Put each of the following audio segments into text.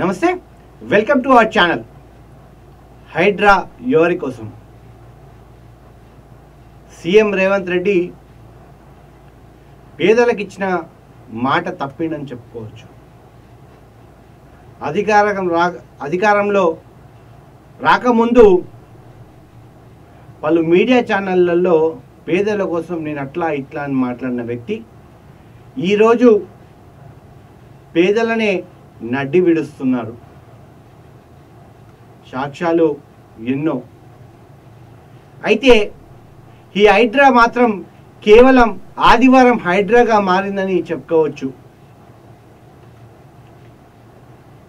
నమస్తే, welcome to our channel. Hydraa ఎవరి కోసం? సీఎం రేవంత్ రెడ్డి పేదలకు ఇచ్చిన మాట తప్పిండని చెప్పుకోవచ్చు. అధికారంలో రాకముందు పలు మీడియా ఛానళ్లలో పేదల కోసం నేను అట్లా ఇట్లా అని మాట్లాడిన వ్యక్తి ఈరోజు పేదలనే నడ్డి విడుస్తున్నారు. సాక్ష్యాలు ఎన్నో. అయితే ఈ హైడ్రా మాత్రం కేవలం ఆదివారం హైడ్రాగా మారిందని చెప్పుకోవచ్చు.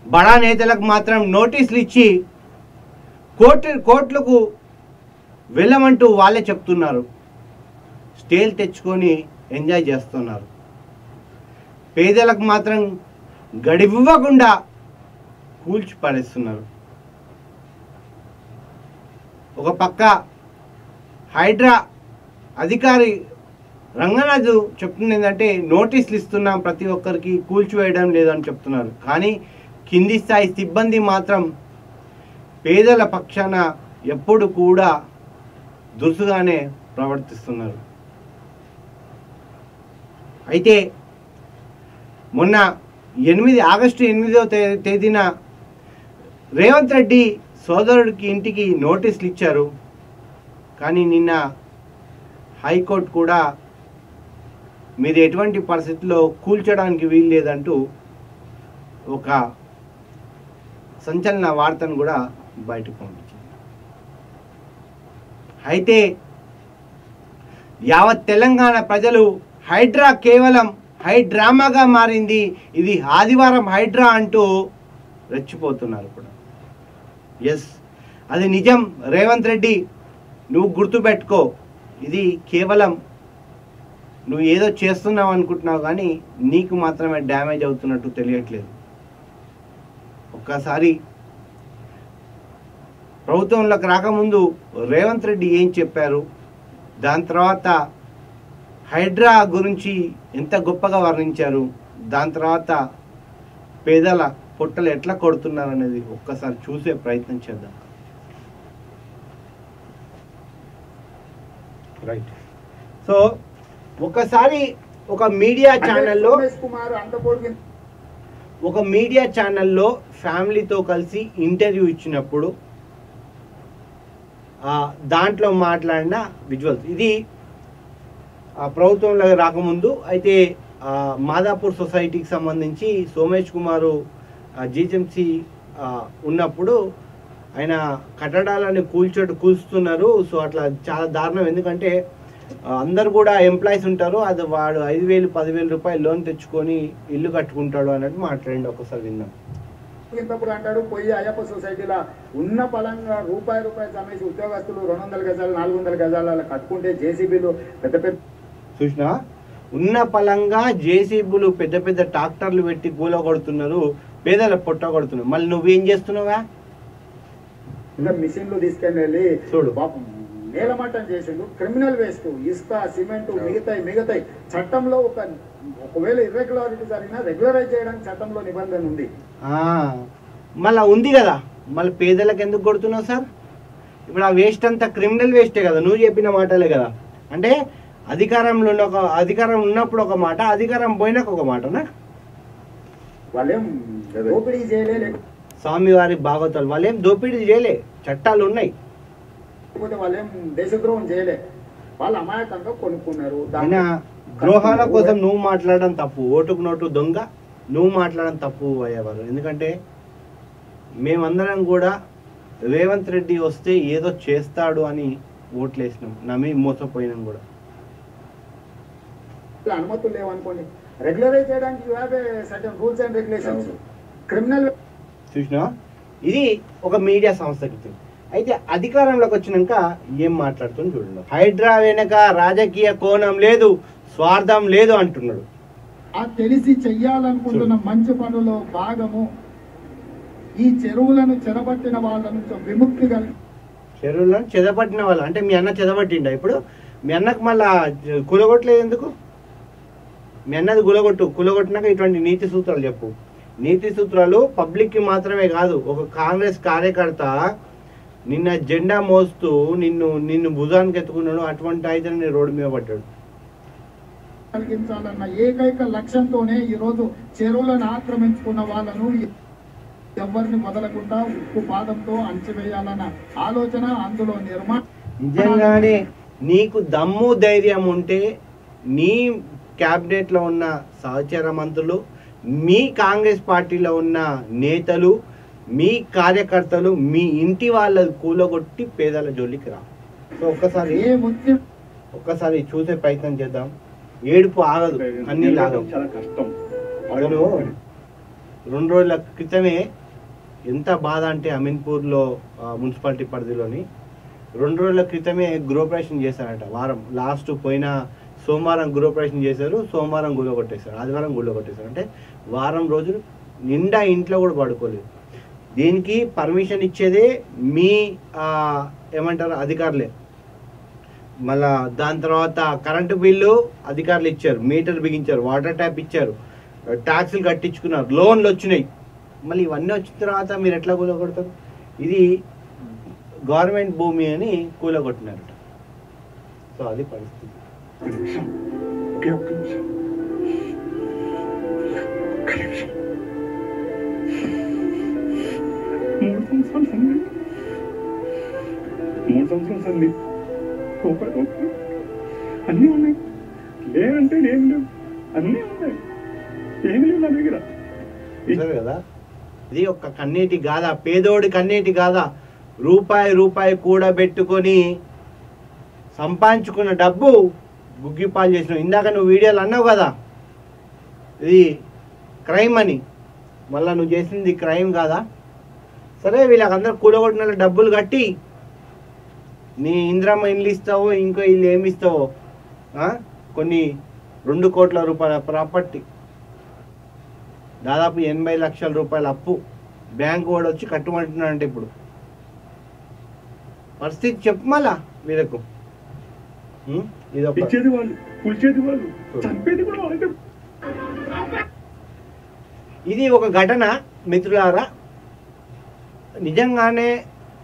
బడా నేతలకు మాత్రం నోటీసులు ఇచ్చి కోర్టులకు వెళ్ళమంటూ వాళ్ళే చెప్తున్నారు. స్టేల్ తెచ్చుకొని ఎంజాయ్ చేస్తున్నారు. పేదలకు మాత్రం గడివ్వకుండా కూల్చి పడేస్తున్నారు. ఒక పక్క హైడ్రా అధికారి రంగనాథ్ చెప్తుంది ఏంటంటే నోటీసులు ఇస్తున్నాం ప్రతి ఒక్కరికి, కూల్చివేయడం లేదని చెప్తున్నారు. కానీ కింది స్థాయి సిబ్బంది మాత్రం పేదల పక్షాన ఎప్పుడు కూడా దురుసుగానే ప్రవర్తిస్తున్నారు. అయితే మొన్న ఆగస్టు 8వ తేదీన రేవంత్ రెడ్డి సోదరుడికి ఇంటికి నోటీసులు ఇచ్చారు. కానీ నిన్న హైకోర్టు కూడా మీరు ఎటువంటి పరిస్థితుల్లో కూల్చడానికి వీలు లేదంటూ ఒక సంచలన వార్తను కూడా బయటకు పంపించింది. అయితే యావత్ తెలంగాణ ప్రజలు హైడ్రా కేవలం హైడ్రామాగా మారింది, ఇది ఆదివారం హైడ్రా అంటూ రెచ్చిపోతున్నారు కూడా. ఎస్, అది నిజం. రేవంత్ రెడ్డి నువ్వు గుర్తుపెట్టుకో, ఇది కేవలం నువ్వు ఏదో చేస్తున్నావు అనుకుంటున్నావు కానీ నీకు మాత్రమే డ్యామేజ్ అవుతున్నట్టు తెలియట్లేదు. ఒక్కసారి ప్రభుత్వంలోకి రాకముందు రేవంత్ రెడ్డి ఏం చెప్పారు, దాని తర్వాత హైడ్రా గురించి ఎంత గొప్పగా వర్ణించారు, దాని తర్వాత పేదల పొట్టలు ఎట్లా కొడుతున్నారు అనేది ఒక్కసారి చూసే ప్రయత్నం చేద్దాం. రైట్. సో ఒకసారి ఒక మీడియా ఛానల్లో ఫ్యామిలీతో కలిసి ఇంటర్వ్యూ ఇచ్చినప్పుడు దాంట్లో మాట్లాడిన విజువల్స్. ఇది ప్రభుత్వంలో రాకముందు. అయితే మాదాపూర్ సొసైటీకి సంబంధించి సోమేష్ కుమారు జీహెచ్ఎంసీ ఉన్నప్పుడు ఆయన కట్టడాలని కూల్చుతున్నారు. సో అట్లా చాలా దారుణం. ఎందుకంటే అందరు కూడా ఎంప్లాయీస్ ఉంటారు, అది వాడు 5,000 10,000 రూపాయలు లోన్ తెచ్చుకొని ఇల్లు కట్టుకుంటాడు అన్నట్టు మాట్లాడండి. ఒకసారి విన్నాం. ఇంతప్పుడు అంటాడు పోయి అయ్యప్ప సొసైటీలో ఉన్న పలంగా రూపాయి సమేసి ఉద్యోగస్తులు 200 గజాలు 400 గజాల కట్టుకుంటే జేసీబీలు పెద్ద పెద్ద చూసినా ఉన్న పలంగా జేసీబీలు పెద్ద పెద్ద ట్రాక్టర్లు పెట్టి కూల కొడుతున్నారు, పేదల పొట్ట కొడుతున్నారు. మళ్ళీ నువ్వేం చేస్తున్నావా? మిషన్లు తీసుకెళ్ళి చూడు నేలమట్టం చేసిండు. క్రిమినల్ వేస్ట్, ఇసుక, సిమెంట్ మిగతాయి చట్టంలో ఒకవేళ ఇర్రెగ్యులారిటీ జరిగినా రెగ్యులరైజ్ చేయడానికి చట్టంలో నిబంధన ఉంది. మళ్ళీ ఉంది కదా, మళ్ళీ పేదలకు ఎందుకు కొడుతున్నావు సార్? ఇప్పుడు ఆ వేస్ట్ అంతా క్రిమినల్ వేస్టే కదా, నువ్వు చెప్పిన మాటలే కదా. అంటే అధికారం ఉన్నప్పుడు ఒక మాట, అధికారం పోయినాక ఒక మాటనా? వాళ్ళేం దోపిడీ చేయలే, స్వామివారి భాగవతాలు వాళ్ళేం దోపిడీ చేయలే, చట్టాలు ఉన్నాయి. లేకపోతే వాళ్ళేం దేశద్రోహం చేయలే, వాళ్ళు అమాయకంగా కొనుక్కున్నారు. ద్రోహాల కోసం నువ్వు మాట్లాడడం తప్పు, ఓటుకు నోటు దొంగ నువ్వు మాట్లాడడం తప్పు అయ్యేవారు. ఎందుకంటే మేమందరం కూడా రేవంత్ రెడ్డి వస్తే ఏదో చేస్తాడు అని ఓట్లేసినాం, నమ్మి మోసపోయినాం కూడా. అనుమతులు లేవనుకోండి, రెగ్యులరైజ్ చేయడానికి certain rules and regulations. Criminal చూసినా ఇది ఒక మీడియా సంస్థకి. అయితే అధికారంలోకి వచ్చినాక ఏం మాట్లాడుతుంది చూడండి. హైడ్రా వెనక రాజకీయ కోణం లేదు, స్వార్థం లేదు అంటున్నాడు. తెలిసి చెయ్యాలనుకుంటున్న మంచి పనులో భాగము ఈ చెరువులను చెరబట్టిన వాళ్ళ నుంచి విముక్తి చెరువులను చెదపట్టిన వాళ్ళు అంటే మీ అన్న చెదపట్టిండా? ఇప్పుడు మీ అన్నకు మళ్ళా కూలగొట్టలేదు ఎందుకు? మీ అన్నది కులగొట్టినాక ఇటువంటి నీతి సూత్రాలు చెప్పు. నీతి సూత్రాలు పబ్లిక్కి మాత్రమే కాదు, ఒక కాంగ్రెస్ కార్యకర్త నిన్న జెండా మోస్తూ నిన్ను భుజానికి ఎత్తుకున్నాడు, అటువంటి అయితే రోడ్డు మీద పడ్డాడు. కలిగించాలన్న ఏకైక లక్ష్యంతోనే ఈరోజు చెరువులను ఆక్రమించుకున్న వాళ్ళను ఎవరిని వదలకుండా ఉక్కు పాదంతో అణచివేయాలన్న ఆలోచన అందులో నిజంగానే నీకు దమ్ము ధైర్యం ఉంటే నీ క్యాబినెట్ లో ఉన్న సహచర మంత్రులు, మీ కాంగ్రెస్ పార్టీలో ఉన్న నేతలు, మీ కార్యకర్తలు మీ ఇంటి వాళ్ళ కూలగొట్టి పేదల జోలికి రా. సో ఒక్కసారి చూసే ప్రయత్నం చేద్దాం. ఏడుపు ఆగదు, అన్ని లాగదు. చాలా కష్టం. అసలు 2 రోజుల క్రితమే ఎంత బాధ అంటే అమీన్పూర్లో మున్సిపాలిటీ పరిధిలోని 2 రోజుల క్రితమే గృహప్రవేశం చేశారట. వారం లాస్ట్ పోయిన సోమవారం గృహప్రవేశం చేశారు, సోమవారం గుళ్ళ కొట్టేశారు, ఆదివారం గుళ్ళ కొట్టేశారు. అంటే వారం రోజులు నిండా ఇంట్లో కూడా పడుకోలేదు. దీనికి పర్మిషన్ ఇచ్చేదే మీ ఏమంటారు అధికారులే. మళ్ళా దాని తర్వాత కరెంటు బిల్లు అధికారులు ఇచ్చారు, మీటర్ బిగించారు, వాటర్ ట్యాప్ ఇచ్చారు, ట్యాక్సులు కట్టించుకున్నారు, లోన్లు వచ్చినాయి. మళ్ళీ ఇవన్నీ వచ్చిన తర్వాత మీరు ఎట్లా కూలగొడతారు? ఇది గవర్నమెంట్ భూమి అని కూలగొట్టినారట. సో అది పరిస్థితి. మూడు సంవత్సరాలు అన్నీ ఉన్నాయి, లేదంటే ఏం లేవు, అన్నీ ఉన్నాయి, ఏం లేవు నా దగ్గర. కదా ఇది ఒక కన్నీటి గాథ, పేదోడి కన్నీటి గాథ. రూపాయి కూడబెట్టుకొని సంపాదించుకున్న డబ్బు గుగ్గిపాలు చేసినావు. ఇందాక నువ్వు వీడియోలు అన్నావు కదా ఇది క్రైమ్ అని, మళ్ళీ నువ్వు చేసింది క్రైమ్ కాదా? సరే వీళ్ళకందరూ కూడగొట్టిన డబ్బులు కట్టి నీ ఇంద్రమ్మ ఇల్లు ఇస్తావో ఇంకో ఇల్లు ఏమి ఇస్తావో, కొన్ని 2 కోట్ల రూపాయల ప్రాపర్టీ, దాదాపు 80 లక్షల రూపాయల అప్పు, బ్యాంకు వాడు వచ్చి కట్టుమంటున్నాడంటే ఇప్పుడు పరిస్థితి చెప్పు మళ్ళా వీళ్ళకు. ఇచ్చేది వాళ్ళు, కూల్చేది వాళ్ళు, చంపేది కూడా వాళ్ళే. ఇది ఒక ఘటన మిత్రులారా. నిజంగానే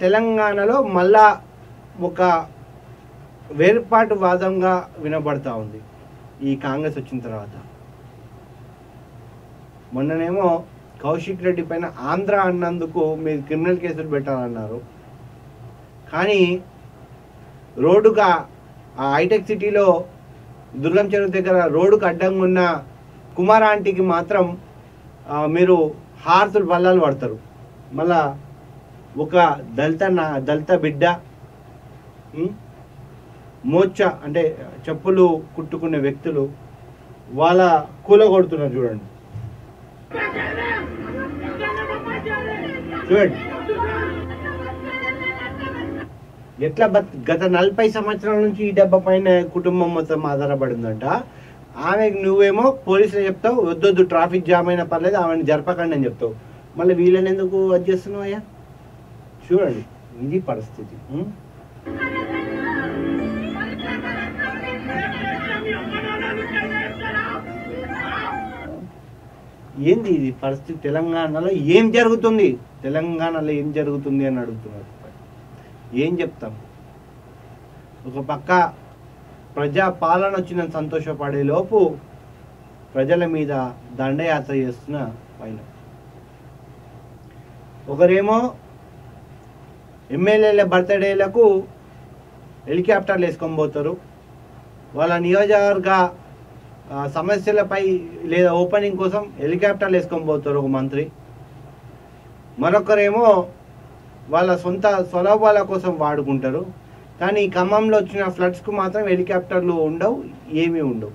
తెలంగాణలో మళ్ళా ఒక వేర్పాటు వాదంగా వినబడతా ఉంది ఈ కాంగ్రెస్ వచ్చిన తర్వాత. మొన్ననేమో కౌశిక్ రెడ్డి పైన ఆంధ్ర అన్నందుకు మీరు క్రిమినల్ కేసులు పెట్టాలన్నారు. కానీ రోడ్డుగా ఆ హైటెక్ సిటీలో దుర్గం చెరువు దగ్గర రోడ్డుకు అడ్డంగా ఉన్న కుమార్ ఆంటీకి మాత్రం మీరు హారతులు బల్లాలు పడతారు. మళ్ళా ఒక దళిత బిడ్డ మోచ్చ అంటే చెప్పులు కుట్టుకునే వ్యక్తులు వాళ్ళ కూలగొడుతున్నారు. చూడండి ఎట్లా గత 40 సంవత్సరాల నుంచి ఈ డబ్బా పైన కుటుంబం మొత్తం ఆధారపడిందంట. ఆమెకు నువ్వేమో పోలీసులు చెప్తావు వద్దొద్దు ట్రాఫిక్ జామ్ అయినా పర్లేదు ఆమెను జరపకండి అని చెప్తావు. మళ్ళీ వీళ్ళని ఎందుకు అది చేస్తున్నావు అయ్యా? చూడండి ఇది పరిస్థితి. ఏంది ఇది పరిస్థితి? తెలంగాణలో ఏం జరుగుతుంది, తెలంగాణలో ఏం జరుగుతుంది అని అడుగుతున్నారు. ఏం చెప్తాం? ఒక పక్క ప్రజా పాలన వచ్చిన సంతోషపడే లోపు ప్రజల మీద దండయాత్ర చేస్తున్న పైన ఒకరేమో ఎమ్మెల్యేల బర్త్డేలకు హెలికాప్టర్లు వేసుకొని పోతారు, వాళ్ళ నియోజకవర్గ సమస్యలపై లేదా ఓపెనింగ్ కోసం హెలికాప్టర్లు వేసుకొని పోతారు ఒక మంత్రి. మరొకరేమో వాళ్ళ సొంత స్వలాభాల కోసం వాడుకుంటారు. కానీ ఖమ్మంలో వచ్చిన ఫ్లడ్స్కు మాత్రం హెలికాప్టర్లు ఉండవు, ఏమీ ఉండవు.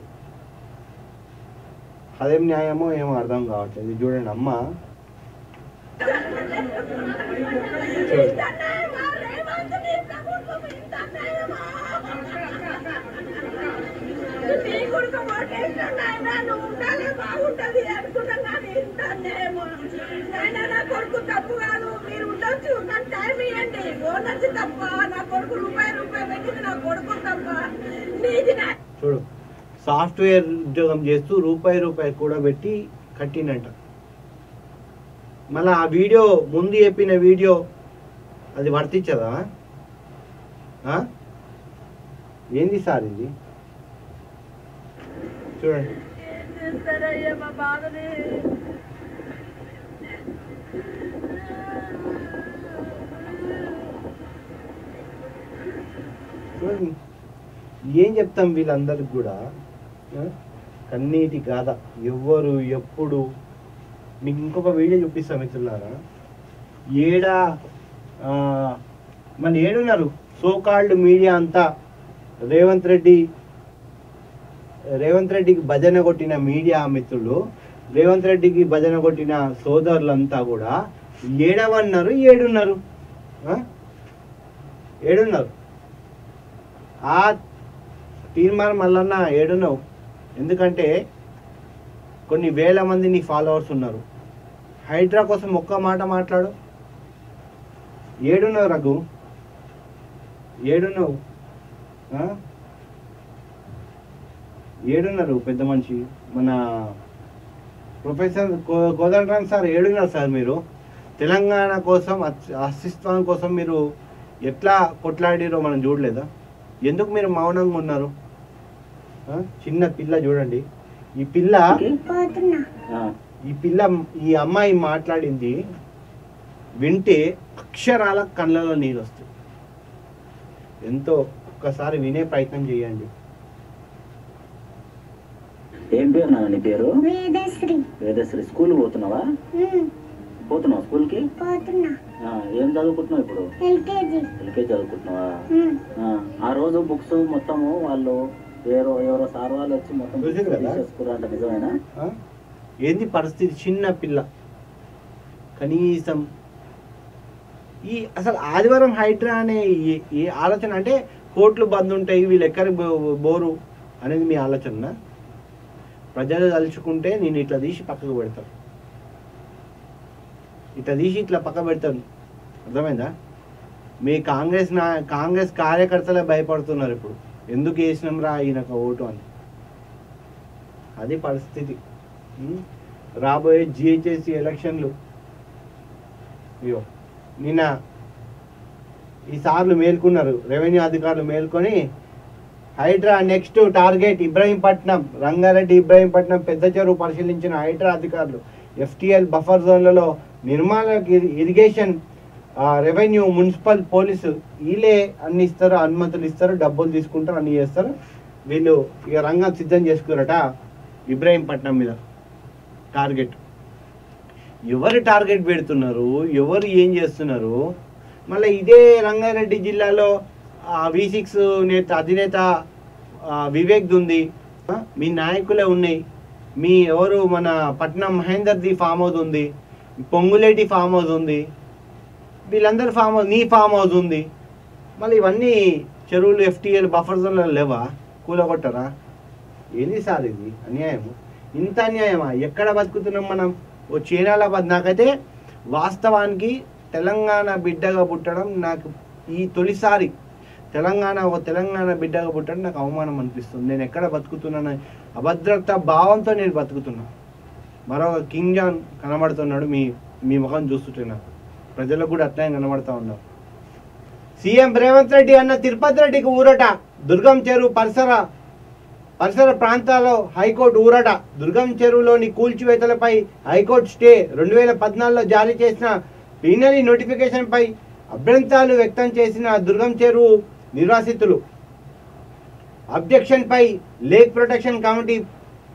అదేం న్యాయమో ఏమో అర్థం కావట్లేదు. చూడండి అమ్మ చూడు, సాఫ్ట్వేర్ ఉద్యోగం చేస్తూ రూపాయి కూడా పెట్టి కట్టిండంట. మళ్ళీ ఆ వీడియో ముందు చెప్పిన వీడియో అది వర్తించదా? ఏంది సార్ ఇది? చూడండి. ఏం చెప్తాం వీళ్ళందరికి కూడా? కన్నీటి గాథ. ఎవ్వరు ఎప్పుడు మీకు ఇంకొక వీడియో చూపిస్తాం మిత్రులారా. మన ఏడున్నారు సోకాల్డ్ మీడియా అంతా రేవంత్ రెడ్డికి భజన కొట్టిన మీడియా మిత్రులు, రేవంత్ రెడ్డికి భజన కొట్టిన సోదరులంతా కూడా ఏడున్నారు. ఆ తీర్మానం మల్లన్న ఏడున్నావు. ఎందుకంటే కొన్ని వేల మంది నీ ఫాలోవర్స్ ఉన్నారు. హైడ్రా కోసం ఒక్క మాట మాట్లాడు. ఏడున్నావు రఘు? ఏడున్నారు పెద్ద మనిషి మన ప్రొఫెసర్ కోదండరామ్ సార్? ఏడున్నారు సార్ మీరు? తెలంగాణ కోసం అస్తిత్వం కోసం మీరు ఎట్లా కొట్లాడిరో మనం చూడలేదా? ఎందుకు మీరు మౌనంగా ఉన్నారు? చిన్న పిల్ల చూడండి. ఈ ఈ అమ్మాయి మాట్లాడింది వింటే అక్షరాల కళ్ళలో నీళ్ళు వస్తాయి. ఎంతో ఒక్కసారి వినే ప్రయత్నం చేయండి. ఏం పేరు నాన్న నీ పేరు? వేదశ్రీ. స్కూల్ పోతున్నావా? పోతున్నావా స్కూల్కి? ఏం చదువుకుంటున్నావు ఇప్పుడు? ఎల్కేజీ చదువుకుంటున్నావా? ఆ రోజు బుక్స్ మొత్తము వాళ్ళు ఎవరో సార్ వాళ్ళు వచ్చి మొత్తం తీసేసుకున్నారంట, నిజమేనా? ఏంది పరిస్థితి? చిన్న పిల్ల కనీసం అసలు ఆదివారం హైడ్రా అనే ఈ ఆలోచన అంటే కోర్టులు బంద్ ఉంటాయి, వీళ్ళు ఎక్కడికి బోరు అనేది మీ ఆలోచన? ప్రజలు తలుచుకుంటే నేను ఇట్లా తీసి పక్కకు పెడతాను, ఇట్లా పక్క పెడతాను. అర్థమైందా? మీ కాంగ్రెస్ కార్యకర్తలే భయపడుతున్నారు ఇప్పుడు, ఎందుకు వేసినాం రా ఈయనకు ఓటు అని. అది పరిస్థితి. రాబోయే జిహెచ్ఎస్సి ఎలక్షన్లు నిన్న ఈ సార్లు మేల్కొన్నారు, రెవెన్యూ అధికారులు మేల్కొని హైడ్రా నెక్స్ట్ టార్గెట్ ఇబ్రహీంపట్నం, రంగారెడ్డి ఇబ్రహీంపట్నం పెద్ద చెరువు పరిశీలించిన హైడ్రా అధికారులు FTL బఫర్ జోన్లలో నిర్మాణ ఇరిగేషన్, రెవెన్యూ, మున్సిపల్, పోలీసు వీళ్ళే అన్ని ఇస్తారు, అనుమతులు ఇస్తారు, డబ్బులు తీసుకుంటారు, అన్ని చేస్తారు. వీళ్ళు ఇక రంగం సిద్ధం చేసుకున్నారట ఇబ్రహీంపట్నం మీద టార్గెట్. ఎవరు టార్గెట్ పెడుతున్నారు, ఎవరు ఏం చేస్తున్నారు? మళ్ళీ ఇదే రంగారెడ్డి జిల్లాలో V6 అధినేత వివేక్ ఉంది, మీ నాయకులే ఉన్నాయి, మీ ఎవరు మన పట్నం మహేందర్ది ఫామ్ హౌస్ ఉంది, పొంగులేటి ఫామ్ హౌస్ ఉంది, వీళ్ళందరూ ఫామ్ హౌస్, నీ ఫామ్ హౌస్ ఉంది. మళ్ళీ ఇవన్నీ చెరువులు FTL బఫర్ జోన్లో లేవా? కూలగొట్టరా? ఏంది సార్ ఇది అన్యాయము? ఇంత అన్యాయమా? ఎక్కడ బతుకుతున్నాం మనం? ఓ చీరాలాబాద్. నాకైతే వాస్తవానికి తెలంగాణ బిడ్డగా పుట్టడం, నాకు ఈ తొలిసారి తెలంగాణ బిడ్డగా పుట్టడం నాకు అవమానం అనిపిస్తుంది. నేను ఎక్కడ బతుకుతున్నాను అభద్రత భావంతో నేను బతుకుతున్నా. మరొక కింగ్ జాన్ కనబడుతున్నాడు మీ ముఖం చూస్తుంటే, నాకు ప్రజలకు కూడా అట్లనే కనబడతా ఉన్నారు. సీఎం రేవంత్ రెడ్డి అన్న తిరుపతి రెడ్డికి ఊరట. దుర్గం చెరువు పరిసర ప్రాంతాల్లో హైకోర్టు ఊరట. దుర్గం చెరువులోని కూల్చివేతలపై హైకోర్టు స్టే. 2014లో జారీ చేసిన ప్లీనరీ నోటిఫికేషన్ పై అభ్యంతరాలు వ్యక్తం చేసిన దుర్గం చెరువు నిర్వాసితులు అబ్జెక్షన్ పై లేక్ ప్రొటెక్షన్ కమిటీ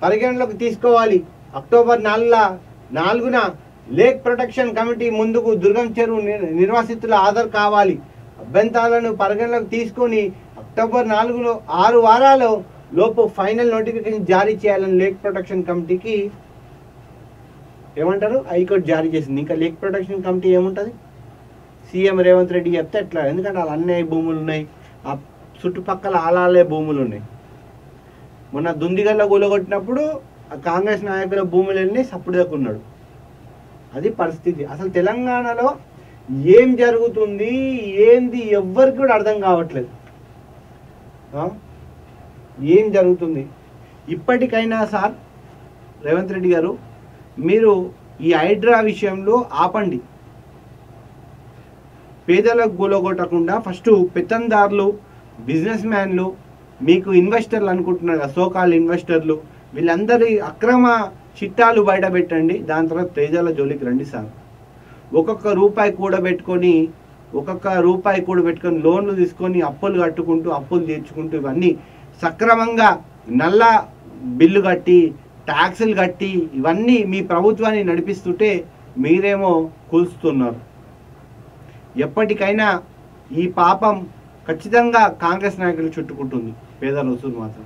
పరిగణలోకి తీసుకోవాలి. అక్టోబర్ 4న లేక్ ప్రొటెక్షన్ కమిటీ ముందుకు దుర్గం చెరువు నిర్వాసితులు హాజరు కావాలి. అభ్యంతరాలను పరిగణలోకి తీసుకొని అక్టోబర్ 4 6 వారాల లోపు ఫైనల్ నోటిఫికేషన్ జారీ చేయాలని లేక్ ప్రొటెక్షన్ కమిటీకి ఏమంటారు హైకోర్టు జారీ చేసింది. ఇంకా లేక్ ప్రొటెక్షన్ కమిటీ ఏముంటుంది? సీఎం రేవంత్ రెడ్డి చెప్తే ఎట్లా? ఎందుకంటే వాళ్ళు అన్నీ భూములు ఉన్నాయి, ఆ చుట్టుపక్కల ఆలాలే భూములు ఉన్నాయి. మొన్న దుందిగల్లో కూలగొట్టినప్పుడు ఆ కాంగ్రెస్ నాయకుల భూములు వెళ్ళి సప్పుడుదక్కున్నాడు. అది పరిస్థితి. అసలు తెలంగాణలో ఏం జరుగుతుంది ఏంది ఎవ్వరికి కూడా అర్థం కావట్లేదు. ఏం జరుగుతుంది? ఇప్పటికైనా సార్ రేవంత్ రెడ్డి గారు, మీరు ఈ హైడ్రా విషయంలో ఆపండి. పేదలకు గూలగొట్టకుండా ఫస్ట్ పెత్తందారులు, బిజినెస్ మ్యాన్లు, మీకు ఇన్వెస్టర్లు అనుకుంటున్నారు కదా, సోకాల్ ఇన్వెస్టర్లు, వీళ్ళందరి అక్రమ చిట్టాలు బయట పెట్టండి. దాని తర్వాత పేదల జోలికి రండి సార్. ఒక్కొక్క రూపాయి కూడబెట్టుకొని లోన్లు తీసుకొని అప్పులు కట్టుకుంటూ అప్పులు తీర్చుకుంటూ ఇవన్నీ సక్రమంగా నల్ల బిల్లు కట్టి ట్యాక్సులు కట్టి ఇవన్నీ మీ ప్రభుత్వాన్ని నడిపిస్తుంటే మీరేమో కూల్స్తున్నారు. ఎప్పటికైనా ఈ పాపం ఖచ్చితంగా కాంగ్రెస్ నాయకులు చుట్టుకుంటుంది, పేదల వసూలు మాత్రం.